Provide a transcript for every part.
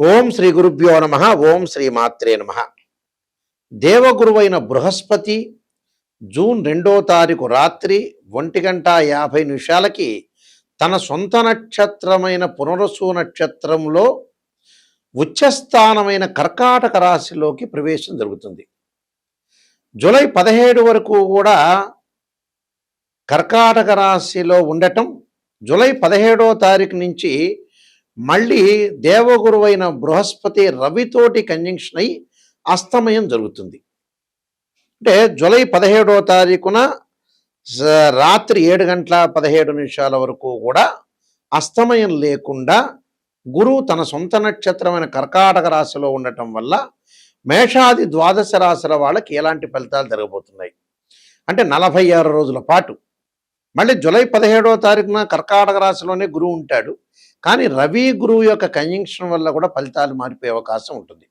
ఓం శ్రీ గురుభ్యో నమ. ఓం శ్రీ మాత్రే నమ. దేవగురువైన బృహస్పతి జూన్ 2వ తారీఖు రాత్రి 1:50 తన సొంత నక్షత్రమైన పునరసు నక్షత్రంలో ఉచ్చస్థానమైన కర్కాటక రాశిలోకి ప్రవేశం జరుగుతుంది. జూలై 17 వరకు కూడా కర్కాటక రాశిలో ఉండటం, జూలై 17వ తారీఖు నుంచి మళ్ళీ దేవగురువైన బృహస్పతి రవితోటి కంజంక్షన్ అయి అస్తమయం జరుగుతుంది. అంటే జూలై 17వ తారీఖున రాత్రి 7:17 వరకు కూడా అస్తమయం లేకుండా గురువు తన సొంత నక్షత్రమైన కర్కాటక రాశిలో ఉండటం వల్ల మేషాది ద్వాదశ రాశుల వాళ్ళకి ఎలాంటి ఫలితాలు జరగబోతున్నాయి అంటే 46 రోజుల పాటు. మళ్ళీ జూలై 17వ తారీఖున కర్కాటక రాశిలోనే గురువు ఉంటాడు, కానీ రవి గురువు యొక్క కంజంక్షన్ వల్ల కూడా ఫలితాలు మారిపోయే అవకాశం ఉంటుంది.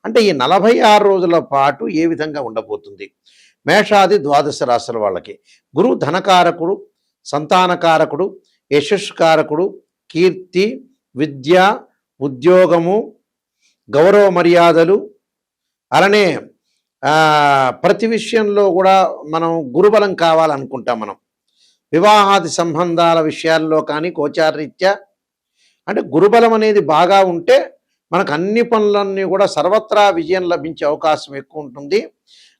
అంటే ఈ 46 రోజుల పాటు ఏ విధంగా ఉండబోతుంది మేషాది ద్వాదశ రాశుల వాళ్ళకి? గురువు ధనకారకుడు, సంతానకారకుడు, యశస్కారకుడు, కీర్తి, విద్య, ఉద్యోగము, గౌరవ మర్యాదలు, అలానే ప్రతి విషయంలో కూడా మనం గురుబలం కావాలనుకుంటాం. మనం వివాహాది సంబంధాల విషయాల్లో కానీ గోచారరీత్యా అంటే గురుబలం అనేది బాగా ఉంటే మనకు అన్ని పనులన్నీ కూడా సర్వత్రా విజయం లభించే అవకాశం ఎక్కువ ఉంటుంది.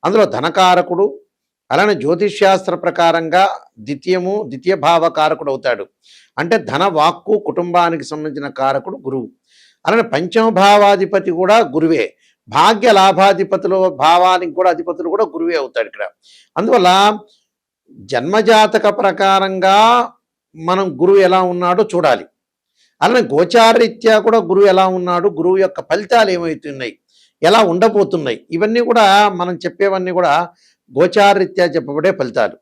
అందులో ధనకారకుడు, అలానే జ్యోతిష్శాస్త్ర ప్రకారంగా ద్వితీయ భావకారకుడు అవుతాడు. అంటే ధన, వాక్కు, కుటుంబానికి సంబంధించిన కారకుడు గురువు. అలానే పంచమ భావాధిపతి కూడా గురువే. భాగ్య లాభాధిపతులు, భావానికి కూడా అధిపతులు కూడా గురువే అవుతాడు ఇక్కడ. అందువల్ల జన్మజాతక ప్రకారంగా మనం గురువు ఎలా ఉన్నాడో చూడాలి. అలానే గోచారరీత్యా కూడా గురువు ఎలా ఉన్నాడు, గురువు యొక్క ఫలితాలు ఏమవుతున్నాయి, ఎలా ఉండబోతున్నాయి, ఇవన్నీ కూడా మనం చెప్పేవన్నీ కూడా గోచారరీత్యా చెప్పబడే ఫలితాలు.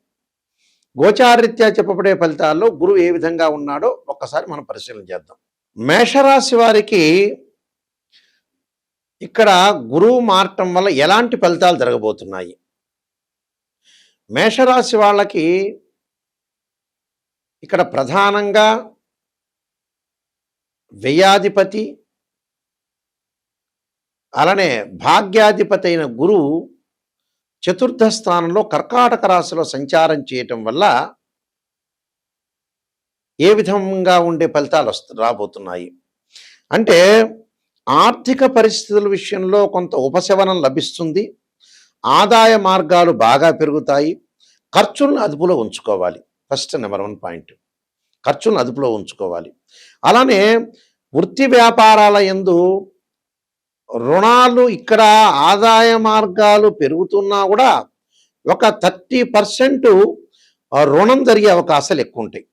గోచారరీత్యా చెప్పబడే ఫలితాల్లో గురువు ఏ విధంగా ఉన్నాడో ఒక్కసారి మనం పరిశీలన చేద్దాం. మేషరాశి వారికి ఇక్కడ గురువు మారటం వల్ల ఎలాంటి ఫలితాలు జరగబోతున్నాయి? మేషరాశి వాళ్ళకి ఇక్కడ ప్రధానంగా వ్యయాధిపతి, అలానే భాగ్యాధిపతి అయిన గురువు చతుర్థ స్థానంలో కర్కాటక రాశిలో సంచారం చేయటం వల్ల ఏ విధంగా ఉండే ఫలితాలు రాబోతున్నాయి అంటే ఆర్థిక పరిస్థితుల విషయంలో కొంత ఉపశమనం లభిస్తుంది. ఆదాయ మార్గాలు బాగా పెరుగుతాయి. ఖర్చులను అదుపులో ఉంచుకోవాలి. ఫస్ట్ నెంబర్ 1 పాయింట్, ఖర్చులను అదుపులో ఉంచుకోవాలి. అలానే వృత్తి వ్యాపారాల యందు రుణాలు, ఇక్కడ ఆదాయ మార్గాలు పెరుగుతున్నా కూడా ఒక 30% రుణం జరిగే అవకాశాలు ఎక్కువ ఉంటాయి.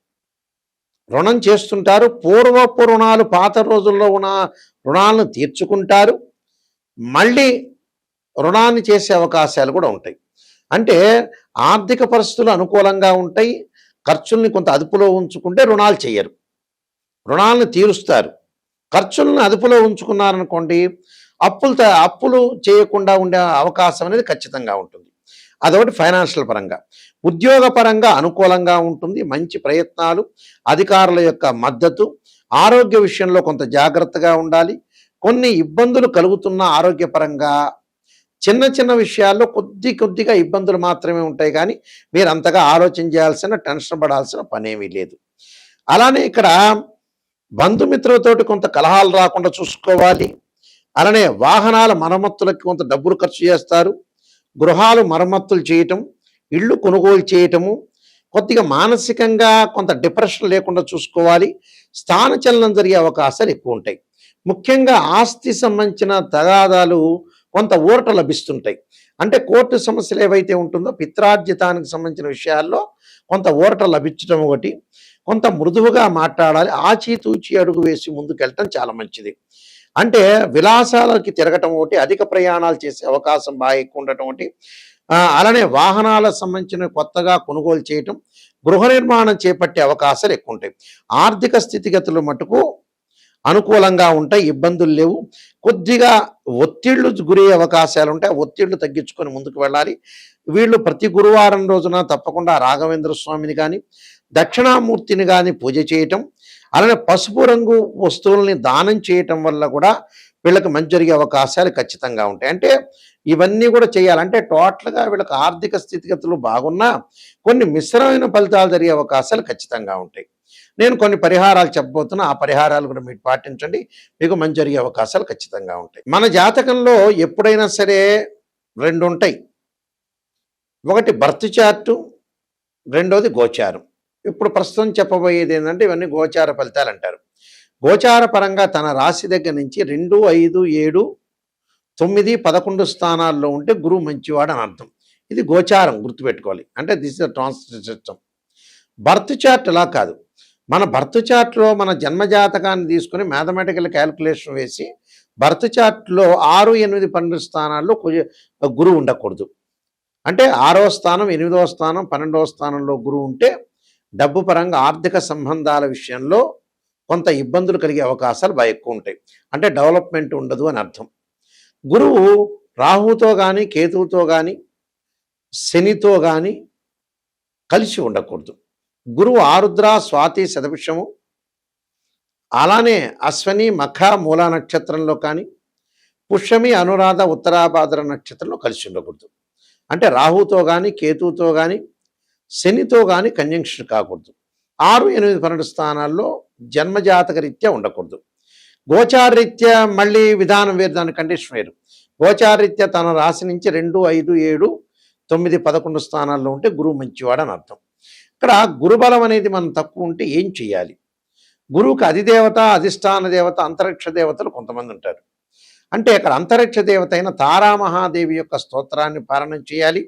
రుణం చేస్తుంటారు, పూర్వపు రుణాలు, పాత రోజుల్లో ఉన్న రుణాలను తీర్చుకుంటారు, మళ్ళీ రుణాన్ని చేసే అవకాశాలు కూడా ఉంటాయి. అంటే ఆర్థిక పరిస్థితులు అనుకూలంగా ఉంటాయి. ఖర్చుల్ని కొంత అదుపులో ఉంచుకుంటే రుణాలు చేయరు, రుణాలను తీరుస్తారు. ఖర్చులను అదుపులో ఉంచుకున్నారనుకోండి, అప్పులు చేయకుండా ఉండే అవకాశం అనేది ఖచ్చితంగా ఉంటుంది. అదొకటి ఫైనాన్షియల్ పరంగా. ఉద్యోగ పరంగా అనుకూలంగా ఉంటుంది. మంచి ప్రయత్నాలు, అధికారుల యొక్క మద్దతు, ఆరోగ్య విషయంలో కొంత జాగ్రత్తగా ఉండాలి. కొన్ని ఇబ్బందులు కలుగుతున్న ఆరోగ్యపరంగా చిన్న చిన్న విషయాల్లో కొద్దిగా ఇబ్బందులు మాత్రమే ఉంటాయి, కానీ మీరు అంతగా ఆలోచన చేయాల్సిన, టెన్షన్ పడాల్సిన పనేమీ లేదు. అలానే ఇక్కడ బంధుమిత్రులతోటి కొంత కలహాలు రాకుండా చూసుకోవాలి. అలానే వాహనాల మరమ్మతులకు కొంత డబ్బులు ఖర్చు చేస్తారు. గృహాలు మరమ్మతులు చేయటం, ఇళ్ళు కొనుగోలు చేయటము, కొద్దిగా మానసికంగా కొంత డిప్రెషన్ లేకుండా చూసుకోవాలి. స్థానచలనం జరిగే అవకాశాలు ఎక్కువ ఉంటాయి. ముఖ్యంగా ఆస్తి సంబంధించిన తగాదాలు కొంత ఊరట లభిస్తుంటాయి. అంటే కోర్టు సమస్యలు ఏవైతే ఉంటుందో పిత్రార్జితానికి సంబంధించిన విషయాల్లో కొంత ఊరట లభించడం ఒకటి. కొంత మృదువుగా మాట్లాడాలి. ఆచితూచి అడుగు వేసి ముందుకెళ్ళటం చాలా మంచిది. అంటే విలాసాలకి తిరగటం ఒకటి, అధిక ప్రయాణాలు చేసే అవకాశం బాగా ఎక్కువ ఉండటం ఒకటి. అలానే వాహనాలకు సంబంధించిన కొత్తగా కొనుగోలు చేయటం, గృహ నిర్మాణం చేపట్టే అవకాశాలు ఎక్కువ ఉంటాయి. ఆర్థిక స్థితిగతులు మటుకు అనుకూలంగా ఉంటాయి, ఇబ్బందులు లేవు. కొద్దిగా ఒత్తిళ్లు గురయ్యే అవకాశాలు ఉంటాయి. ఒత్తిళ్లు తగ్గించుకొని ముందుకు వెళ్ళాలి. వీళ్ళు ప్రతి గురువారం రోజున తప్పకుండా రాఘవేంద్ర స్వామిని కానీ, దక్షిణామూర్తిని కానీ పూజ చేయటం, అలానే పసుపు రంగు వస్తువుల్ని దానం చేయటం వల్ల కూడా వీళ్ళకి మంచి జరిగే అవకాశాలు ఖచ్చితంగా ఉంటాయి. అంటే ఇవన్నీ కూడా చేయాలంటే టోటల్గా వీళ్ళకి ఆర్థిక స్థితిగతులు బాగున్నా కొన్ని మిశ్రమైన ఫలితాలు జరిగే అవకాశాలు ఖచ్చితంగా ఉంటాయి. నేను కొన్ని పరిహారాలు చెప్పబోతున్నా, ఆ పరిహారాలు కూడా మీరు పాటించండి, మీకు మంచి జరిగే అవకాశాలు ఖచ్చితంగా ఉంటాయి. మన జాతకంలో ఎప్పుడైనా సరే రెండు ఉంటాయి. ఒకటి బర్త్ చార్టు, రెండోది గోచారం. ఇప్పుడు ప్రస్తుతం చెప్పబోయేది ఏంటంటే ఇవన్నీ గోచార ఫలితాలు అంటారు. గోచార పరంగా తన రాశి దగ్గర నుంచి 2, 5, 7, 9, 11 స్థానాల్లో ఉంటే గురువు మంచివాడు అని అర్థం. ఇది గోచారం, గుర్తుపెట్టుకోవాలి. అంటే this is the translation system. Birth chart అలా కాదు. మన బర్త్ చార్ట్లో మన జన్మజాతకాన్ని తీసుకుని మ్యాథమెటికల్ క్యాలిక్యులేషన్ వేసి బర్త్ చార్ట్లో 6, 8, 12 స్థానాల్లో గురువు ఉండకూడదు. అంటే 6వ స్థానం, 8వ స్థానం, 12వ స్థానంలో గురువు ఉంటే డబ్బు పరంగా ఆర్థిక సంబంధాల విషయంలో కొంత ఇబ్బందులు కలిగే అవకాశాలు బాగా ఎక్కువ ఉంటాయి. అంటే డెవలప్మెంట్ ఉండదు అని అర్థం. గురువు రాహుతో కానీ, కేతువుతో కానీ, శనితో కానీ కలిసి ఉండకూడదు. గురువు ఆరుద్ర, స్వాతి, శతభిషము, అలానే అశ్వని, మఖ, మూలా నక్షత్రంలో కానీ, పుష్యమి, అనురాధ, ఉత్తరాభాద్ర నక్షత్రంలో కలిసి ఉండకూడదు. అంటే రాహుతో కానీ, కేతువుతో కానీ, శనితో కానీ కంజంక్షన్ కాకూడదు. 6, 8, 12 స్థానాల్లో జన్మజాతక రీత్యా ఉండకూడదు. గోచారరీత్యా మళ్ళీ విధానం వేరు, దాని కండిషన్ వేరు. గోచారరీత్యా తన రాశి నుంచి 2, 5, 7, 9, 11 స్థానాల్లో ఉంటే గురువు మంచివాడు అని అర్థం. ఇక్కడ గురుబలం అనేది మనం తక్కువ ఉంటే ఏం చేయాలి? గురువుకి అధిదేవత, అధిష్టాన దేవత, అంతరిక్ష దేవతలు కొంతమంది ఉంటారు. అంటే అక్కడ అంతరిక్ష దేవత అయిన తారామహాదేవి యొక్క స్తోత్రాన్ని పారాయణం చేయాలి.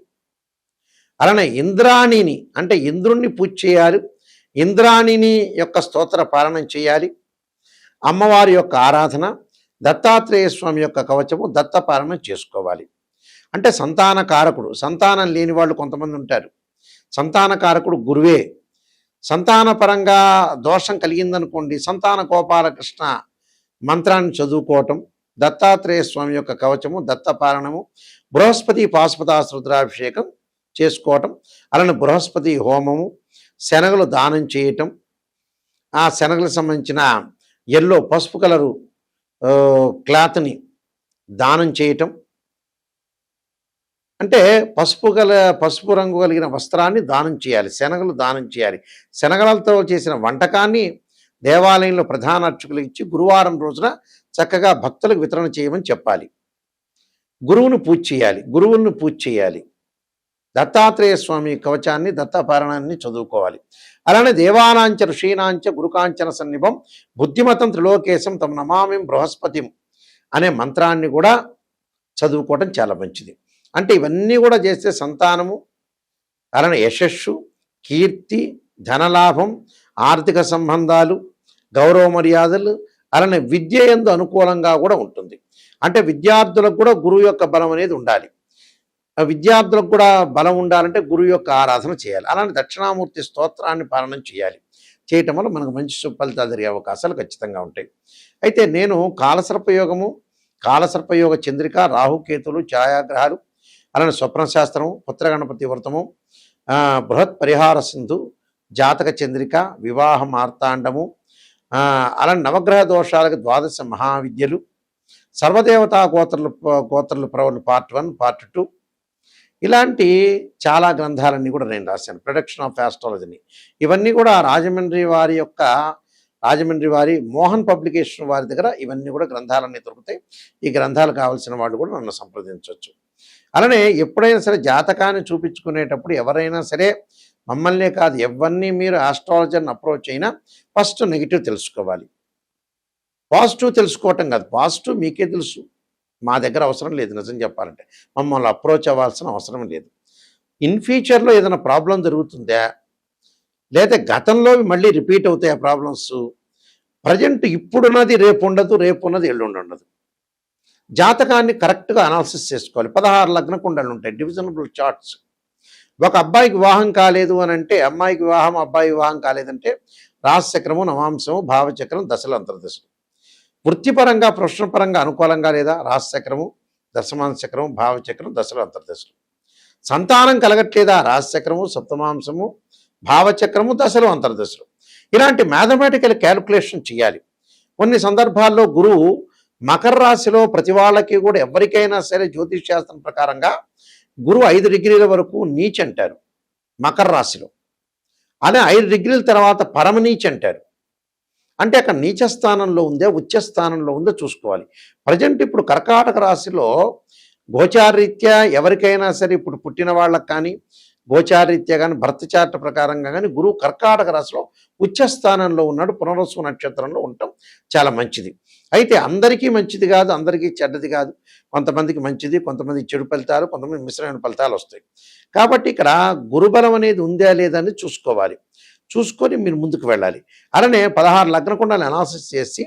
అలానే ఇంద్రాణిని అంటే ఇంద్రుణ్ణి పూజ చేయాలి. ఇంద్రాణిని యొక్క స్తోత్ర పారాయణం చేయాలి. అమ్మవారి యొక్క ఆరాధన, దత్తాత్రేయ స్వామి యొక్క కవచము, దత్త పారాయణం చేసుకోవాలి. అంటే సంతాన కారకుడు, సంతానం లేని వాళ్ళు కొంతమంది ఉంటారు. సంతాన కారకుడు గురువే. సంతాన పరంగా దోషం కలిగిందనుకోండి, సంతాన గోపాలకృష్ణ మంత్రాన్ని చదువుకోవటం, దత్తాత్రేయ స్వామి యొక్క కవచము, దత్త పారాయణము, బృహస్పతి పాశుపతాశ్రుద్రాభిషేకం చేసుకోవటం, అలానే బృహస్పతి హోమము, శనగలు దానం చేయటం, ఆ శనగలకు సంబంధించిన ఎల్లో పసుపు కలరు క్లాత్ని దానం చేయటం, అంటే పసుపు రంగు కలిగిన వస్త్రాన్ని దానం చేయాలి, శనగలు దానం చేయాలి. శనగలతో చేసిన వంటకాన్ని దేవాలయంలో ప్రధాన అర్చకులకు ఇచ్చి గురువారం రోజున చక్కగా భక్తులకు వితరణ చేయమని చెప్పాలి. గురువును పూజ చేయాలి. దత్తాత్రేయ స్వామి కవచాన్ని, దత్తపారాయణాన్ని చదువుకోవాలి. అలానే దేవానాంచ ఋషీనాంచ గురుకాంచన సన్నిభం బుద్ధిమతం త్రిలోకేశం తమ నమామిం బృహస్పతిం అనే మంత్రాన్ని కూడా చదువుకోవడం చాలా మంచిది. అంటే ఇవన్నీ కూడా చేస్తే సంతానము, అలానే యశస్సు, కీర్తి, ధనలాభం, ఆర్థిక సంబంధాలు, గౌరవ మర్యాదలు, అలానే విద్య యందు అనుకూలంగా కూడా ఉంటుంది. అంటే విద్యార్థులకు కూడా గురువు యొక్క బలం అనేది ఉండాలి. విద్యార్థులకు కూడా బలం ఉండాలంటే గురువు యొక్క ఆరాధన చేయాలి. అలానే దక్షిణామూర్తి స్తోత్రాన్ని పాలన చేయాలి. చేయటం వల్ల మనకు మంచి ఫలితాలు జరిగే అవకాశాలు ఖచ్చితంగా ఉంటాయి. అయితే నేను కాలసర్పయోగము, కాలసర్పయోగ చంద్రిక, రాహుకేతులు, ఛాయాగ్రహాలు, అలానే స్వప్నశాస్త్రము, పుత్రగణపతి వ్రతము, బృహత్ పరిహార సింధు, జాతక చంద్రిక, వివాహ మార్తాండము, అలానే నవగ్రహ దోషాలకు 12 మహావిద్యలు, సర్వదేవతా గోత్రలు ప్రవలు పార్ట్ 1, పార్ట్ 2, ఇలాంటి చాలా గ్రంథాలన్నీ కూడా నేను రాశాను. ప్రొడక్షన్ ఆఫ్ ఆస్ట్రాలజీని ఇవన్నీ కూడా రాజమండ్రి వారి మోహన్ పబ్లికేషన్ వారి దగ్గర ఇవన్నీ కూడా గ్రంథాలన్నీ దొరుకుతాయి. ఈ గ్రంథాలు కావాల్సిన వాళ్ళు కూడా నన్ను సంప్రదించవచ్చు. అలానే ఎప్పుడైనా సరే జాతకాన్ని చూపించుకునేటప్పుడు ఎవరైనా సరే మమ్మల్నే కాదు ఎవరిని మీరు ఆస్ట్రాలజర్ని అప్రోచ్ అయినా ఫస్ట్ నెగిటివ్ తెలుసుకోవాలి. పాజిటివ్ తెలుసుకోవటం కాదు, పాజిటివ్ మీకే తెలుసు, మా దగ్గర అవసరం లేదు. నిజం చెప్పాలంటే మమ్మల్ని అప్రోచ్ అవ్వాల్సిన అవసరం లేదు. ఇన్ ఫ్యూచర్లో ఏదైనా ప్రాబ్లం జరుగుతుందా, లేదా గతంలో మళ్ళీ రిపీట్ అవుతాయి ఆ ప్రాబ్లమ్స్, ప్రజెంట్ ఇప్పుడున్నది రేపు ఉండదు, రేపు ఉన్నది ఎల్లుండి ఉండదు. జాతకాన్ని కరెక్ట్గా అనాలిసిస్ చేసుకోవాలి. 16 లగ్న కుండలు ఉంటాయి, డివిజనబుల్ చార్ట్స్. ఒక అబ్బాయికి వివాహం కాలేదు అని అంటే, అమ్మాయికి వివాహం, అబ్బాయి వివాహం కాలేదంటే రాశిచక్రము, నవాంశము, భావచక్రం, దశలు, అంతర్దశలు. వృత్తిపరంగా, ప్రొఫెషనల్ అనుకూలంగా లేదా రాశిచక్రము, దశమాంశచక్రము, భావచక్రం, దశలు, అంతర్దశలు. సంతానం కలగట్లేదా రాశిచక్రము, సప్తమాంశము, భావచక్రము, దశలు, అంతర్దశలు. ఇలాంటి మ్యాథమెటికల్ క్యాలిక్యులేషన్ చేయాలి. కొన్ని సందర్భాల్లో గురువు మకర రాశిలో ప్రతి వాళ్ళకి కూడా ఎవరికైనా సరే జ్యోతిష్ శాస్త్రం ప్రకారంగా గురువు 5 డిగ్రీల వరకు నీచ్ అంటారు మకర రాశిలో. అదే 5 డిగ్రీల తర్వాత పరమనీచ్ అంటారు. అంటే అక్కడ నీచ స్థానంలో ఉందే ఉచ్చ స్థానంలో ఉందో చూసుకోవాలి. ప్రజెంట్ ఇప్పుడు కర్కాటక రాశిలో గోచారరీత్యా ఎవరికైనా సరే ఇప్పుడు పుట్టిన వాళ్ళకి కానీ గోచారరీత్యా కానీ భర్త చార్ట్ ప్రకారంగా కానీ గురువు కర్కాటక రాశిలో ఉచ్చ స్థానంలో ఉన్నాడు. పునర్వసు నక్షత్రంలో ఉండటం చాలా మంచిది. అయితే అందరికీ మంచిది కాదు, అందరికీ చెడ్డది కాదు. కొంతమందికి మంచిది, కొంతమంది చెడు ఫలితాలు, కొంతమంది మిశ్రమైన ఫలితాలు వస్తాయి. కాబట్టి ఇక్కడ గురుబలం అనేది ఉందా లేదా అని చూసుకోవాలి. చూసుకొని మీరు ముందుకు వెళ్ళాలి. అలానే 16 లగ్న కుండలు అనాలిసిస్ చేసి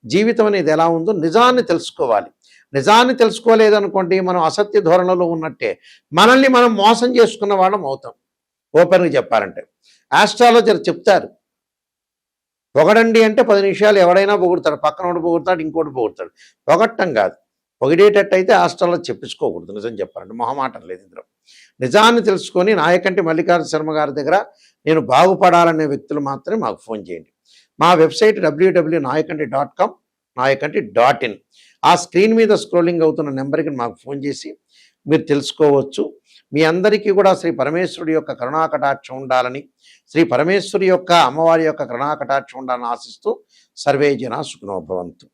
జీవితం అనేది ఎలా ఉందో నిజాన్ని తెలుసుకోవాలి. నిజాన్ని తెలుసుకోలేదనుకోండి మనం అసత్య ధోరణిలో ఉన్నట్టే మనల్ని మనం మోసం చేసుకున్న వాళ్ళం అవుతాం. ఓపెన్గా చెప్పాలంటే ఆస్ట్రాలజర్ చెప్తారు, పొగడండి అంటే 10 నిమిషాలు ఎవడైనా పొగుడతాడు, పక్కనోడు పొగుడతాడు, ఇంకోటి పొగుడతాడు. పొగట్టం కాదు, పొగిడేటట్టయితే ఆస్ట్రాలజీ చెప్పించుకోకూడదు. నిజం చెప్పాలంటే మొహమాటం లేదు ఇందులో. నిజాన్ని తెలుసుకొని నాయకంటి మల్లికార్జున శర్మ గారి దగ్గర నేను బాగుపడాలనే వ్యక్తులు మాత్రమే మాకు ఫోన్ చేయండి. మా వెబ్సైట్ www.nayakanti.com, nayakanti.in. ఆ స్క్రీన్ మీద స్క్రోలింగ్ అవుతున్న నెంబర్కి మాకు ఫోన్ చేసి మీరు తెలుసుకోవచ్చు. మీ అందరికీ కూడా శ్రీ పరమేశ్వరుడి యొక్క కరుణాకటాక్షం ఉండాలని, శ్రీ పరమేశ్వరి యొక్క అమ్మవారి యొక్క కరుణాకటాక్షం ఉండాలని ఆశిస్తూ సర్వే జనా సుఖినో భవంతు.